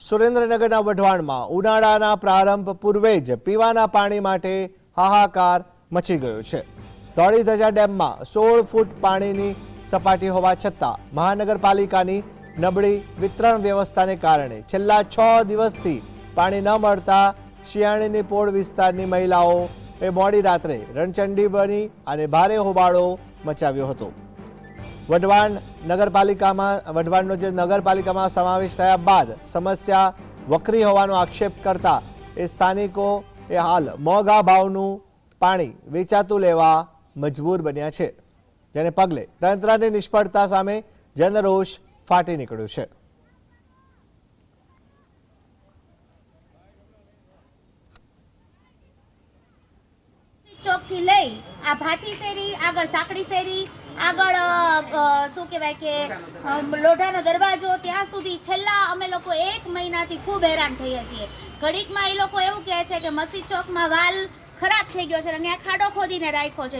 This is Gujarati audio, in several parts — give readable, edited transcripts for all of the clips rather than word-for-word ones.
સુરેન્દ્રનગરના વઢવાણમાં ઉનાળાના પ્રારંભ પૂર્વે જ પીવાના પાણી માટે હાહાકાર મચી ગયો છે। ધોળીધજા ડેમમાં 16 ફૂટ પાણીની સપાટી હોવા છતાં મહાનગરપાલિકાની નબળી વિતરણ વ્યવસ્થાને કારણે છેલ્લા 6 દિવસથી પાણી ન મળતા શિયાળીની પોળ વિસ્તારની મહિલાઓ મોડી રાત્રે રણચંડી બની અને ભારે હોબાળો મચાવ્યો હતો। વઢવાણનો જે નગરપાલિકામાં સમાવેશ થયા બાદ સમસ્યા વકરી હોવાનો આક્ષેપ કરતા એ સ્થાનિકો હાલ મોંઘા ભાવનું પાણી વેચાતું લેવા મજબૂર બન્યા છે, જેને પગલે તંત્રની નિષ્ફળતા સામે જનરોષ ફાટી નીકળ્યો છે। ચોક થી લઈ આ ભાટી શેરી આગળ સાંકડી શેરી આગળ શું કહેવાય કે લોઢાનો દરવાજો ત્યાં સુધી છેલ્લા અમે લોકો 1 મહિનાથી ખૂબ હેરાન થઈએ છીએ। ઘડીકમાં એ લોકો એવું કહે છે કે મસ્જિદ ચોકમાં વાલ ખરાબ થઈ ગયો છે અને આ ખાડો ખોદીને રાખ્યો છે।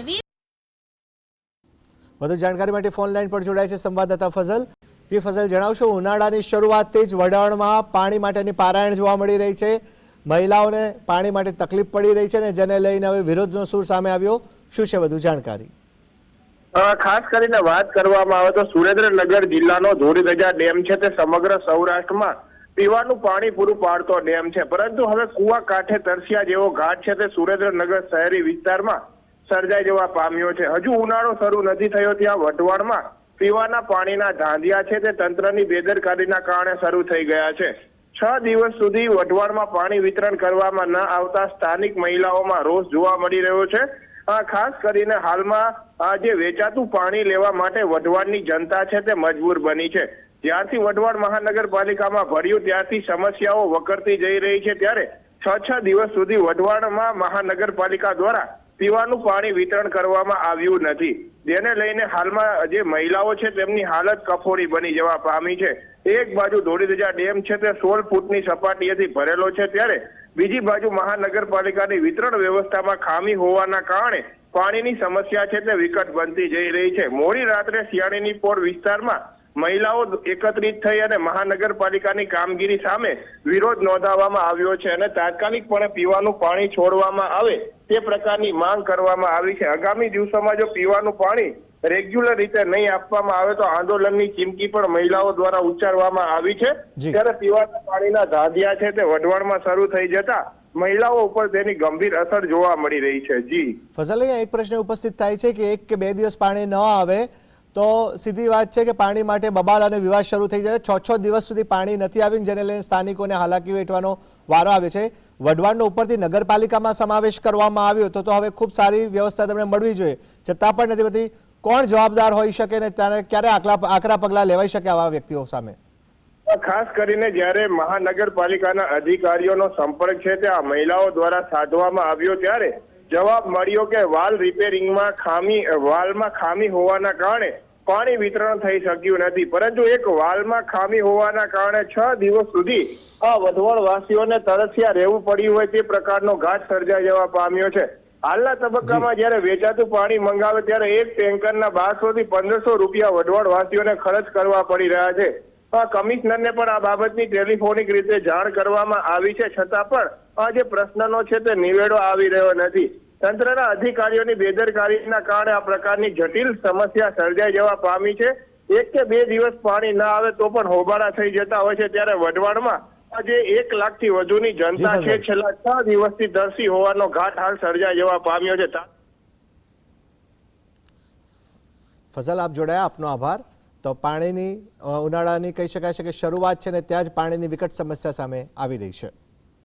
વધુ જાણકારી માટે ફોન લાઈન પર જોડાય છે સંવાદદાતા ફઝલ। જી ફઝલ, જણાવશો, ઉનાળાની શરૂઆતથી જ વઢવાણમાં પાણી માટેની પારાયણ જોવા મળી રહી છે। મહિલાઓને પાણી માટે તકલીફ પડી રહી છે અને જેને લઈને હવે વિરોધનો સૂર સામે આવ્યો, શું છે વધુ જાણકારી? ખાસ કરીને વાત કરવામાં આવે તો સુરેન્દ્રનગર જિલ્લાનો ધોળીધજા ડેમ છે તે સમગ્ર સૌરાષ્ટ્રમાં પીવાનું પાણી પૂરું પાડતો ડેમ છે, પરંતુ હવે કુવા કાંઠે તરસ્યા જેવો ઘાટ છે તે સુરેન્દ્રનગર શહેરી વિસ્તારમાં સર્જાઈ જવા પામ્યો છે। હજુ ઉનાળો શરૂ નથી થયો ત્યાં વઢવાણમાં પીવાના પાણીના ધાંધિયા છે તે તંત્રની બેદરકારીના કારણે શરૂ થઈ ગયા છે। 6 દિવસ સુધી વઢવાણમાં પાણી વિતરણ કરવામાં ન આવતા સ્થાનિક મહિલાઓમાં રોષ જોવા મળી રહ્યો છે। ખાસ કરીને હાલમાં જે વેચાતું પાણી લેવા માટે વઢવાણની જનતા છે તે મજબૂર બની છે। જ્યારથી વઢવાણ મહાનગરપાલિકામાં ભર્યું ત્યારથી સમસ્યાઓ વકરતી જઈ રહી છે, ત્યારે 6 દિવસ સુધી વઢવાણમાં મહાનગરપાલિકા દ્વારા પીવાનું પાણી વિતરણ કરવામાં આવ્યું નથી, જેને લઈને હાલમાં જે મહિલાઓ છે તેમની હાલત કફોડી બની જવા પામી છે। એક બાજુ ધોળીધજા ડેમ છે તે 16 ફૂટની સપાટીએથી ભરેલો છે, ત્યારે બીજી બાજુ મહાનગરપાલિકાની વિતરણ વ્યવસ્થામાં ખામી હોવાના કારણે પાણીની સમસ્યા છે તે વિકટ બનતી જઈ રહી છે। મોડી રાત્રે શિયાળીની પોળ વિસ્તારમાં મહિલાઓ એકત્રિત થઈ અને મહાનગરપાલિકાની કામગીરી સામે વિરોધ નોંધાવવામાં આવ્યો છે અને તાત્કાલિકપણે પીવાનું પાણી છોડવામાં આવે તે પ્રકારની માંગ કરવામાં આવી છે। આગામી દિવસોમાં જો પીવાનું પાણી રેગ્યુલર રીતે નહીં આપવામાં આવે તો આંદોલનની ચીમકી પણ મહિલાઓ દ્વારા ઉચ્ચારવામાં આવી છે। ત્યારે પીવાના પાણીના ધાંધિયા છે તે વઢવાણમાં શરૂ થઈ જતા મહિલાઓ ઉપર તેની ગંભીર અસર જોવા મળી રહી છે। જી ફઝલ, એક પ્રશ્ન ઉપસ્થિત થાય છે કે 1 કે 2 દિવસ પાણી ન આવે તો સીધી વાત છે કે પાણી માટે બબાલ અને વિવાદ શરૂ થઈ જાય। 6 દિવસ સુધી પાણી નથી આવ્યું, જેને લઈને સ્થાનિકોને હાલાકી વેઠવાનો વારો આવે છે। વઢવાણનો ઉપરથી નગરપાલિકામાં સમાવેશ કરવામાં આવ્યો તો હવે ખૂબ સારી વ્યવસ્થા તમને મળવી જોઈએ, છતાં પણ નથી બધી। કોણ જવાબદાર હોઈ શકે ને ત્યારે ક્યારે આકરા પગલાં લેવાઈ શકે આવા વ્યક્તિઓ સામે? ખાસ કરીને જ્યારે મહાનગરપાલિકાના અધિકારીઓનો સંપર્ક છે તે આ મહિલાઓ દ્વારા સાધવામાં આવ્યો ત્યારે જવાબ મળ્યો કે વાલ રિપેરિંગમાં વાલમાં ખામી હોવાના કારણે પાણી વિતરણ થઈ શક્યું નથી, પરંતુ એક વાલમાં ખામી હોવાના કારણે 6 દિવસ સુધી આ વઢવાણ વાસીઓને તરસ્યા રહેવું પડ્યું હોય તે પ્રકારનો ઘાટ સર્જાઈ જવા પામ્યો છે। હાલના તબક્કામાં જ્યારે વેચાતું પાણી મંગાવે ત્યારે એક ટેન્કરના 1200 થી 1500 રૂપિયા વઢવાણ વાસીઓને ખર્ચ કરવા પડી રહ્યા છે। કમિશનરને પણ આ બાબતની ટેલિફોનિક રીતે જાણ કરવામાં આવી છે, છતાં પણ આ જે પ્રશ્નનો છે તે નિવેડો આવી રહ્યો નથી। તંત્રના અધિકારીઓની બેદરકારીના કારણે આ પ્રકારની જટિલ સમસ્યા સર્જાઈ જવા પામી છે। 1 કે 2 દિવસ પાણી ના આવે તો પણ હોબાળા થઈ જતા હોય છે, ત્યારે વઢવાણમાં આજે 1 લાખથી વધુની જનતા છે છેલ્લા 6 દિવસથી તરસી હોવાનો ઘાટ હાલ સર્જાઈ જવા પામ્યો છે। ફઝલ, આપ જોડાયા, આપનો આભાર। તો પાણીની ઉનાળાની કહી શકાય છે કે શરૂઆત છે ને ત્યાં જ પાણીની વિકટ સમસ્યા સામે આવી રહી છે।